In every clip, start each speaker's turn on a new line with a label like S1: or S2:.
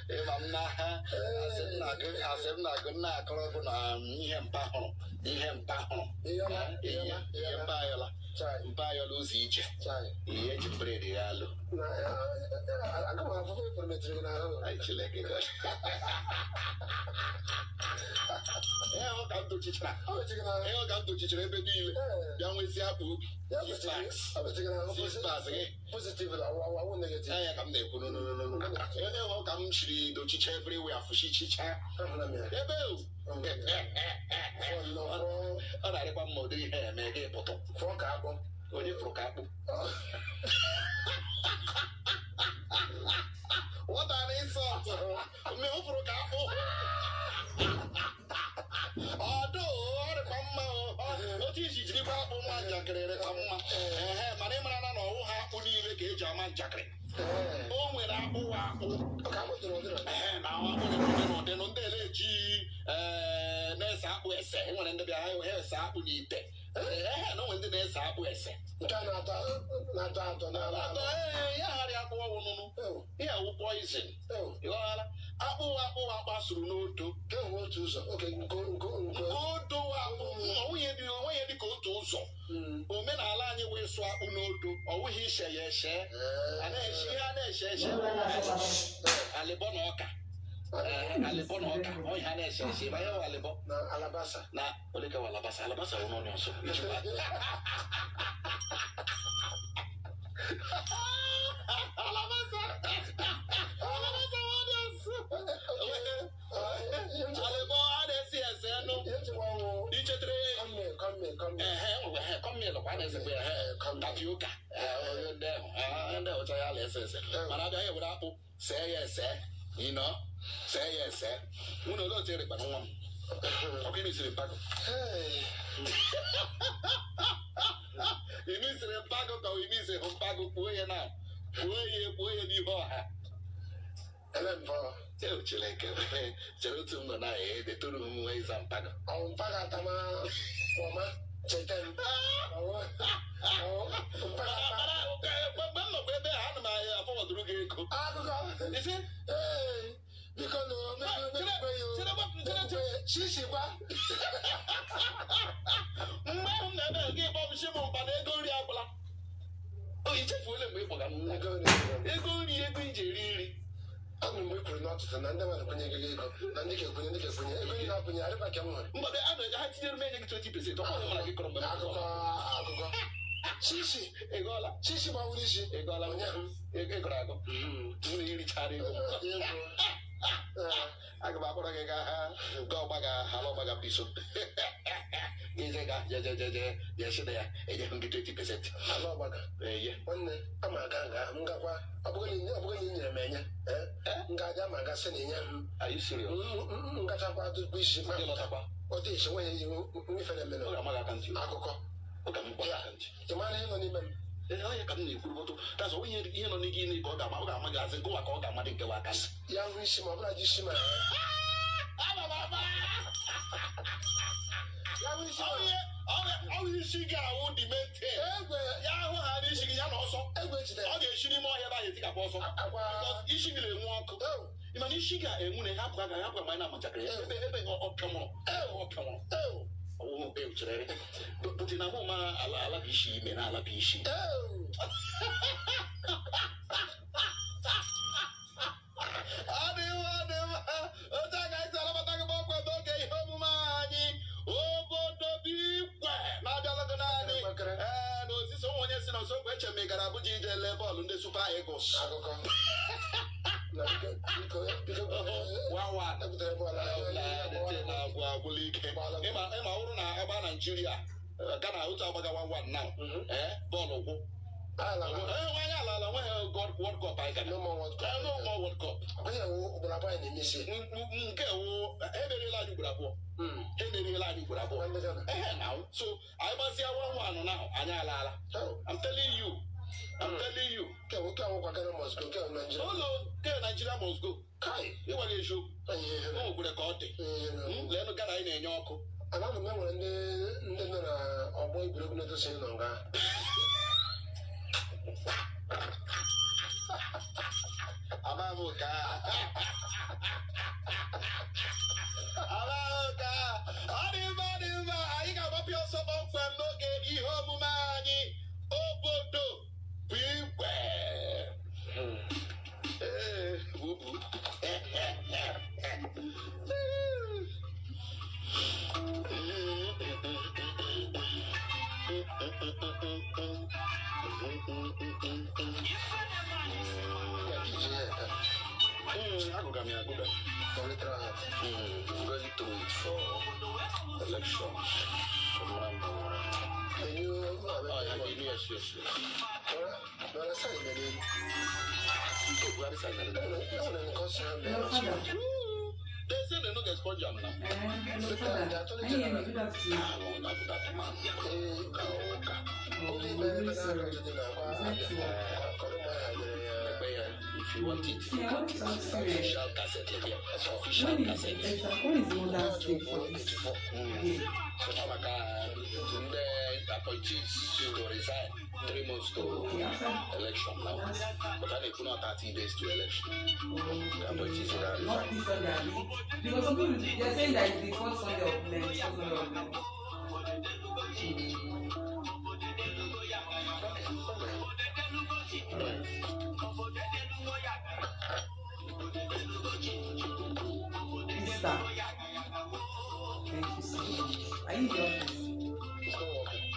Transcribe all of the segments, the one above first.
S1: Imamna, Asemna, good night, Corona, Yempahon, Yempahon, buy your lose each. He ate pretty allo. I come out for me to know. I like it. I'll come to teach. I'll come to teach every deal. Young with Yapu. I was taking positive. I won't negative. I come there. No, come she do teach everywhere for she chicha. All right, one more day, make a bottle for carbon. When you for carbon. What an insult! No for carbon. Although, what is it? You got one jacket. My name and how could you make a German jacket? Oh, when I come with the and I want to know the G. Nessa West, one in the behind her sap will eat it. No one the nest up West. Yeah, poison. You are Apple no to go to so. Okay, go to we go to so. Oh, men allow you with swap no to, or we share, and then she had a share. Alibonoka. Alibonoka, oh, had a share. She may have Alabasa. Now, Olika Alabasa, Alabasa, no, so. You know, say yes, sir. We don't tell it, but no. Okay, Mr. Paco. Hey, he means a Paco, he means a Paco, where now? Where you are? And then for Chileke, Cherutum and I, the two room ways and Paco. On Pagatama, Mama, Chetan. Is it? Hey, because she's never gave up Shimon, but they go to oh, it's a full of people. They're going to be I'm not to the Nanda when you go, and you can put it up but I had to remain 20% of Shishi, Egola, Shishi, Maurishi, Egola, Egorago, Richard. I go back go back hello back piece. Yesterday, I didn't get 20%. Hello, back. One day, I'm a ganga, I'm going in a mania. Gadama sending him. Are you serious? Got about the wish. What is when you with a minute? I'm not going to. The man on him. That's all you know. Nigini got a magazine go a call a magic wakas. Young Rishima, Radishima. How is she got a wound debate? Yahoo had this young also. Okay, she didn't want to take a boss because she didn't want to go. Imanishiga and when I have a minor massacre. Oh, come on. Oh, come on. Oh, but in a woman, I love she, men, I love she. Obodo igwe na Abia and this someone yes no so kweche megara buji je level ndị Super Eagles wawa na uru na agba Nigeria Ghana otu agbaga 1-1 now ball ogwu why ala when God World Cup I can no more World Cup onye wo ogbara na emisi nke wo eberela anyị gbara abụọ now so I must hear 1-1 now anya ala I'm telling you okay must go Nigeria must go kai you want to show no go record lenu Ghana anyị na-enye ọkụ anaghị m enwere ndị nọ na ọgbọ igwuregwu na-edosi nọ nga Amamuka.
S2: Alaka, Adiva, I got up your support from no game, you home, money. Obodo, beware.
S1: Going through it for elections. Yes.
S2: They say they don't get sponge now.
S1: If you want it, official cassette here. Official cassette.
S3: What is the modern state for this?
S1: So the appointees to resign 3 months to election now. But I put out 30 days to election. The appointees will resign.
S3: Not this Sunday, because some people they are saying that it's the first Sunday of Lent. Easter. Thank you so much. Are you in the office?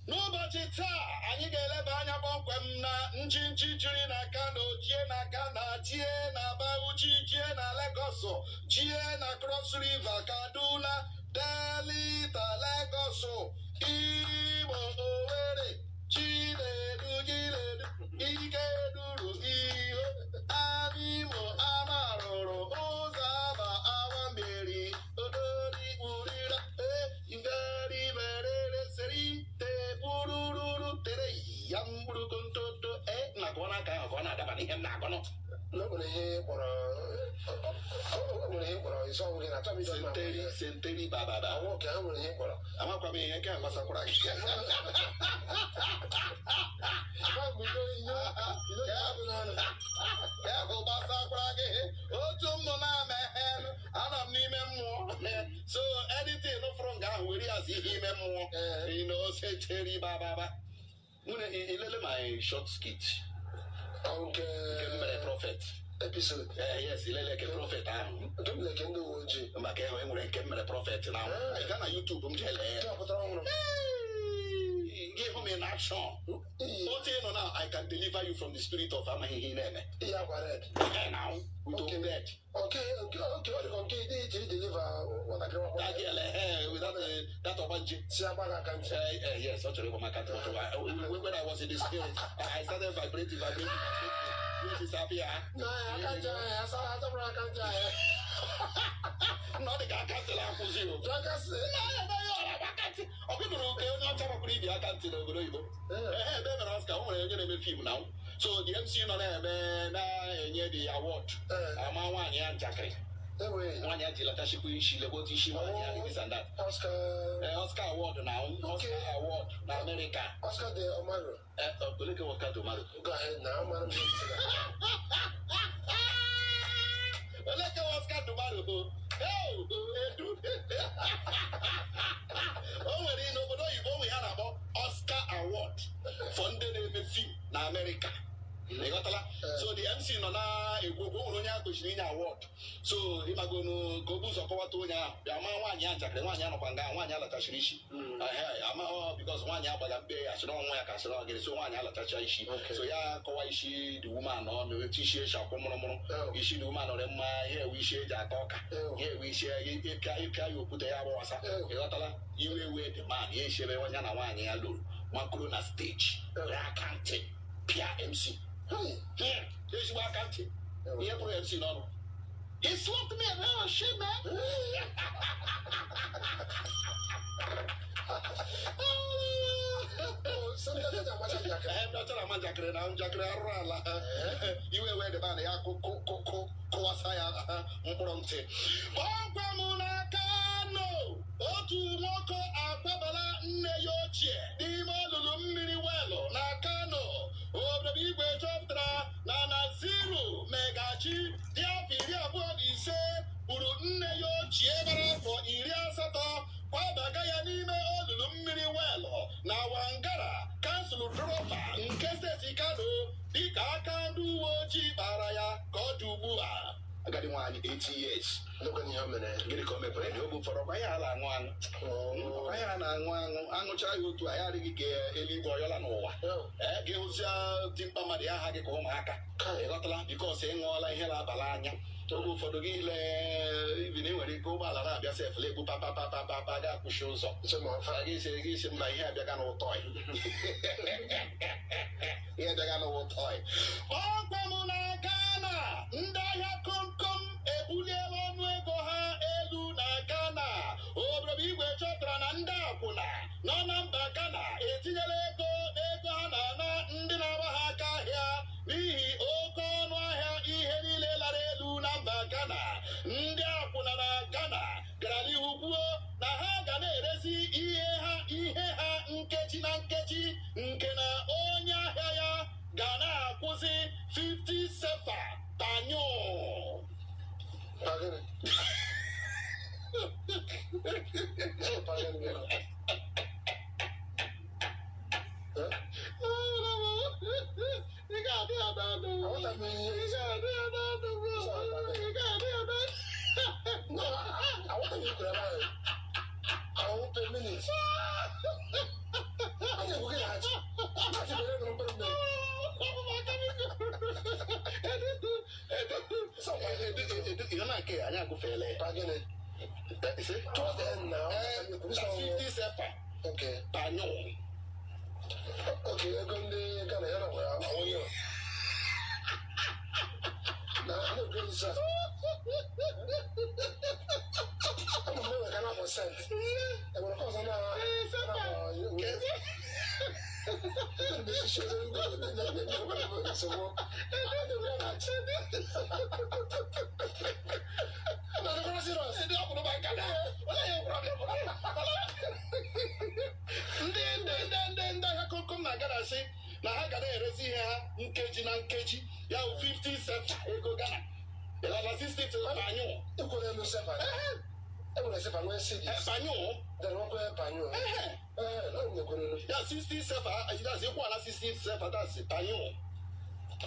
S2: N'ụbọchị taa anyị ga-eleba anya kpọmkwem na njinji jiri na Kano, jie na Ghana, jie na Bauchi, jie na Lagos, jie na Cross River, Kaduna, Delta, Lagos, Imo, Owerri, Chinedu, Ikeduru, Iyo, Animo, Amaroro, Ozaba, Awamberi, Odori, Urira, Ingari, Verere, Seri, Bururu, Tere, Yamburu, Contoto, Nakona, Kona, Dabani, and Nagono.
S1: Nobody for his own in a Tommy
S2: Century Baba.
S1: I walk out with him for
S2: I'm not coming here, can't pass a price. So anything no from God, we are seeing him more. You know, Century Baba. My short skit. Okay, prophet. Episode. Yes, like a prophet. Don't like in the OG. I'm like a prophet now. I got a YouTube. Give me an action. Now I can deliver you from the spirit of Amahine. Yeah, okay, now we don't get. Okay. Deliver what I can. Without that of yes, actually, when I was in the spirit, I started vibrating. Disappear. No, I can't tell you. I can't tell you. Not the guy can't tell you. I can't. So the MC no the award. I'm one year Jackery. 1 year leadership she about issue 1 year this and that. Oscar award now. Oscar award in America. Oscar de Omaro. Go ahead now, man. Let's Oscar tomorrow. Obodo we had about Oscar award funded in America. So the MC no na egbogo onye akochiri nya award. So imagono gobuzo kwa to nya ama nwanya njakere nwanya no kwanga nwanya alatachiri ishi. Because nwanya agbaga mbe asiro nwa ya kasiro agere so nwanya alatacha ishi. So ya kowa ishi the woman no me tishi sha kwomoro ishi the woman no remma here we share ja toka. Here we share ipia yo put ya wasa. Igotala iwe we the man ye shebe nwanya na nwanya ya loro. Makuru na stage. Ya kante pia MC. Here, this is what I can't see. Here, for MC, no. It's what me about shit, man. Sometimes I'm not a jacket. I'm jacket. You wear the band. I Kowasaya, Mopronte. Bongamunakano. Otu Moko Ababala Neyoche. Dimo Lumini Wello. Nakano. agadi nwaanyị 80 years gịnị ka o mepere na oge ụfọdụ ọkwa ya ala aṅụ ọkwa ya na-aṅụ aṅụcha ya otu anyị adịghị ka eluigwe ọyọla n'ụwa ga-ehụzia dimkpa mmadụ ya aha gị ka ụmụaka ịghọtala bikos ị ṅụọla ihe na-abala anya oge ụfọdụ gị ile ibi na enwere ike ụgbọala na-abịa sefụla egbu papapapapa ga-akwụsị ụzọ gị isi mba ihe abịaga n'ụtọ ihe abịaga n'ụtọ ọkwa m n'aka na ndị ahịa komkom ebuliela ọnụ ego ha elu na Ghana. Obodo igwe chọpụtara na ndị akwụna nọ na mba Ghana etinyela ego n'ego ha na-ana ndị na-agba ha aka ahịa n'ihi oke ọnụ ahịa ihe niile lara elu na mba Ghana. Ndị akwụna na Ghana gara n'ihu kwuo na ha ga na-erezi ihe ha nkeji na nkeji nke na onye ahịa ya ga na-akwụzi 50 sefa tanyo. Anyị agụfeela that's 50 sefa tanyo.
S1: Okay, ego ndị Ghana ya na onye na ego isa I'm going to go send. I'm going to go send.
S2: Na ha ga na-erezi ihe ha nkeji na nkeji ya 50 sefa ego Ghana. Ịlala 60 to panyo.
S1: Ekwere m sefa. Ekwere sefa nwe cedi.
S2: Panyo.
S1: Then one go panyo.
S2: Ya 60 sefa, that's equal to 60 sefa, that's panyo.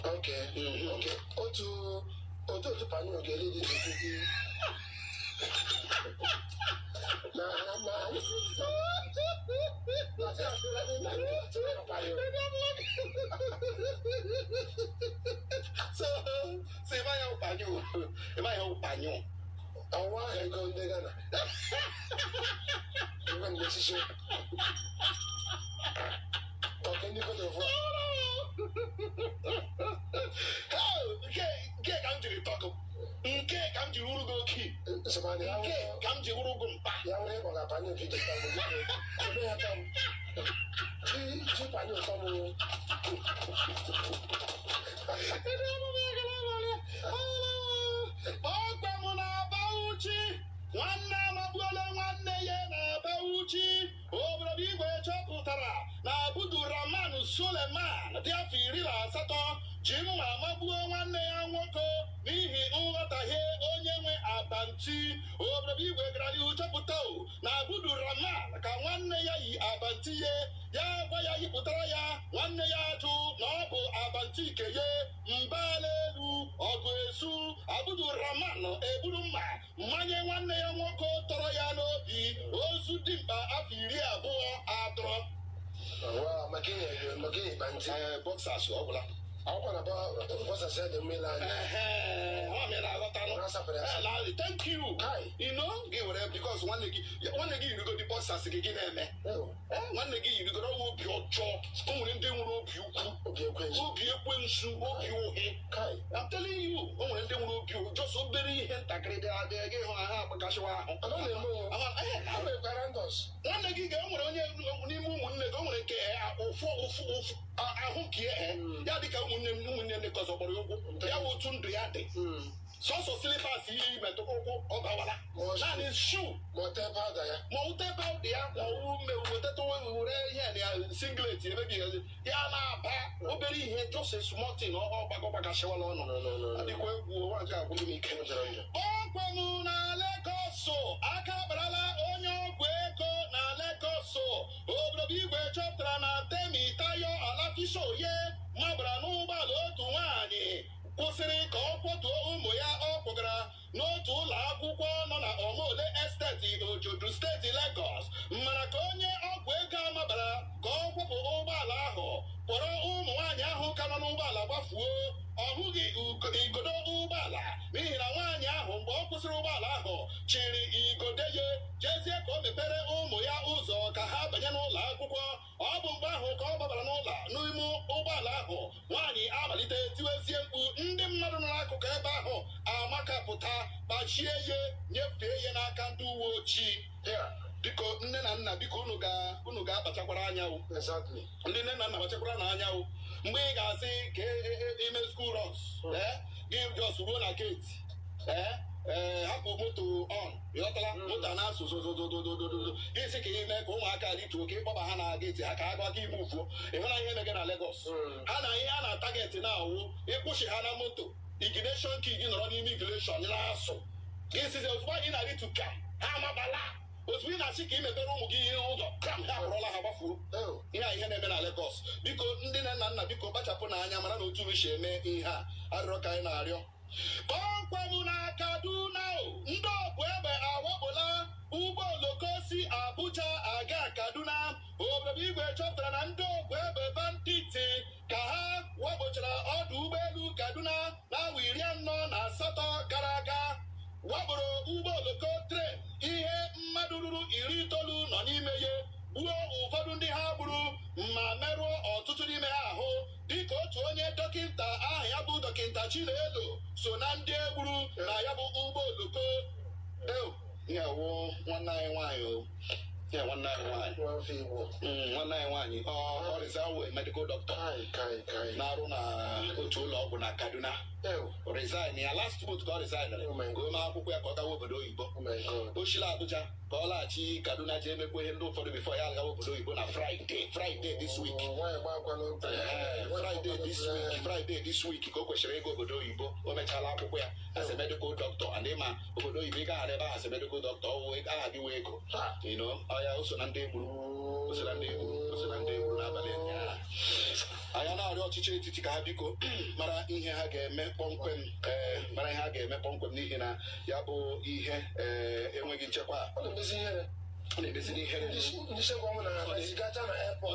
S1: Okay. Okay. Otu panyo ga-eli dị dị.
S2: So if I have panyo,
S1: I want to go to Ghana. Even this is okay, you go to
S2: nke ka m jiri tọkụ nke ka m jiri urugo oki nke ka m jiri urugo mpa
S1: ya nwere ịkpọ ga panyo ka iji ebe ya tam ji panyo tam
S2: ọgba m na-aba uchi nwanne amagbuola nwanne ya na-aba uchi. Obodo igwe chọpụtara na Abdulrahman Suleman dị afọ 18 ji mma amagbuo nwanne ya nwoke n'ihi nghọtahie onye nwe abanti. Obodo igwe gara n'ihu chọpụta na Abdulrahman ka nwanne ya yi abanti ya gwa ya yipụtara ya nwanne ya ajụ na ọ bụ abanti nke ya mbala elu ọgụ esu. Abdulrahman eburu mma mmanye nwanne ya nwoke tọrọ ya n'obi ozu dimkpa afọ 20
S1: maka banti
S2: boxers ọbụla
S1: akwụkwọ na boxers dị mmiri anya
S2: thank you gị were because nwanne gị yirigo dị boxers gị na-eme nwanne gị yirigoro ọnwa obi ọjọọ. O nwere ndị nwere obi ukwu, obi ekwensu, obi uhe. I'm telling you, o nwere ndị nwere obi just obere ihe ntakịrị dị adịghị gị hụ ha agbakasịwa ahụ. Nwanne gị ga-enwere onye n'ime ụmụnne gị o nwere nke ụfụ ahụ nke ya dịka ụmụnne nne kọzọ kpọrọ ụkwụ ya bụ otu ndụ ya dị. Sọsọ silipas iyi metụ ụkwụ ọ gawala naanị shu ma ute pawuda ya ma wetata were ihe na ya singlet emebighị ya na-aba obere ihe jose smotin ọgbagọgbagasiwala ọnụ adịkwa egwu nwaanyị agwụghị m ike ọkwanụ na Lagos aka barala onye ọgwụ ego na Lagos. Obodo igwe chọpụtara na Temi Tayo Alafisoye mabara n'ụgbọala otu nwaanyị kwụsịrị ka ọ kwọtuo ụmụ ya ọ kpọgara n'otu ụlọ akwụkwọ nọ na Omole Estate Ojodu steeti Lagos mana ka onye ọgwụ ego amabara ka ọ kwụpụ ụgbọala ahụ kpọrọ ụmụ nwaanyị ahụ ka nọ n'ụgbọala gbafuo ọ hụghị igodo ụgbọala n'ihi na nwaanyị ahụ mgbe ọ kwụsịrị ụgbọala ahụ chịrị igodo ya jezie ka o mepere ụmụ ya ụzọ ka ha banye n'ụlọ akwụkwọ ọ bụ mgbe ahụ ka ọ gbabara n'ime ụgbọala ahụ nwaanyị amalite tiwezie mkpu ndị mmadụ nọ n'akụkụ ebe ahụ amakapụta kpachie ya nyefee ya n'aka ndị uwe ojii biko nne na nna biko unu ga-akpachakwara anya ndị nne na nna kpachakwara na anya mgbe ị ga-asị ka ime school runs gị jos ruo na geti hapụ moto on ịghọtala moto a na-asụ zozozozozozo gị sị ka ime ka ụmụaka rituo ka ịkpọba ha na geti ha ka ha gwa ka ime ufuo ịhụ na ihe mege na Lagos ha na ihe a na-atageti na-awụ ịkwụsị ha na moto ignition key gị nọrọ n'ime ignition na-asụ gị sizi ozugbo anyị na-aritu ka ha amabala ozugbo ị na-asị ka ị mepere ụmụ gị ihe ụzọ kram ha akpọrọla ha gbafuo ihe na-eme na Lagos biko ndị nne na nna biko kpachapụ n'anya mara na otu si eme ihe a arịrịọ ka anyị na-arịọ kpọmkwem na Kaduna ndị ọgwụ egbe awakpola ụgbọ oloko si Abuja aga Kaduna obodo igwe chọpụtara na ndị ọgwụ egbe banditi ka ha wakpochara ọdụ ụgbọelu Kaduna n'awa 48 gara aga wakporo ụgbọ oloko tren ihe mmadụ ruru 90 nọ n'ime ya gbuo ụfọdụ ndị ha gburu ma merụọ ọtụtụ n'ime ha ahụ dịka otu onye dọkịta aha ya bụ dọkịta Chinedum so na ndị egburu na ya bụ ụgbọ oloko ihe wụ nwanne anyị nwaanyị nwanne anyị nwaanyị ọrịzawe medical doctor na-arụ na otu ụlọ ọgwụ na Kaduna resign ya last month ka ọ resignere ka o mee akwụkwọ ya ka ọ gawa obodo oyibo o shila Abuja ka ọ laghachi Kaduna ji emekwa ihe ndị ụfọdụ bifo ya agawa obodo oyibo na Friday this week Friday this week ka o kwesịrị ịga obodo oyibo o mechala akwụkwọ ya as a medical doctor and ịma obodo oyibo ị gaghara ebe ahụ as a medical doctor aha gị wee ego ọya o so na ndị egburu n'abalị ụnyaahụ anyị na-arịọ ọchịchị etiti ka ha biko mara ihe ha ga-eme kpọmkwem n'ihi na ya bụ ihe enweghị nchekwa ọ na-emezi ihere ọ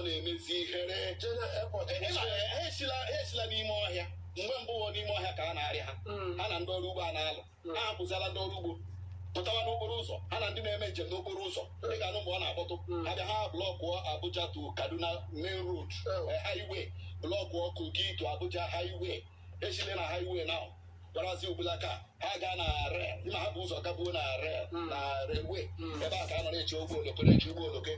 S2: na-emezi ihere ha esila n'ime ọhịa mgbe mbụ n'ime ọhịa ka a na-arịa ha na ndị ọrụ ugbo a na-alụ ha hapụziala ndị ọrụ ugbo pụtawa n'okporo ụzọ ha na ndị na-eme njem n'okporo ụzọ ị ga-anụ mgbe ọ na-akpọtụ ha bịa ha blọkụọ Abuja to Kaduna main road highway blọkụọ Kogi to Abuja highway esile na highway na gbarazi Ogbulaka ha gaa na rail ịma ha bụ ụzọ gabuo na rail na railway ebe a ka a nọ na-eche ụgbọ oloko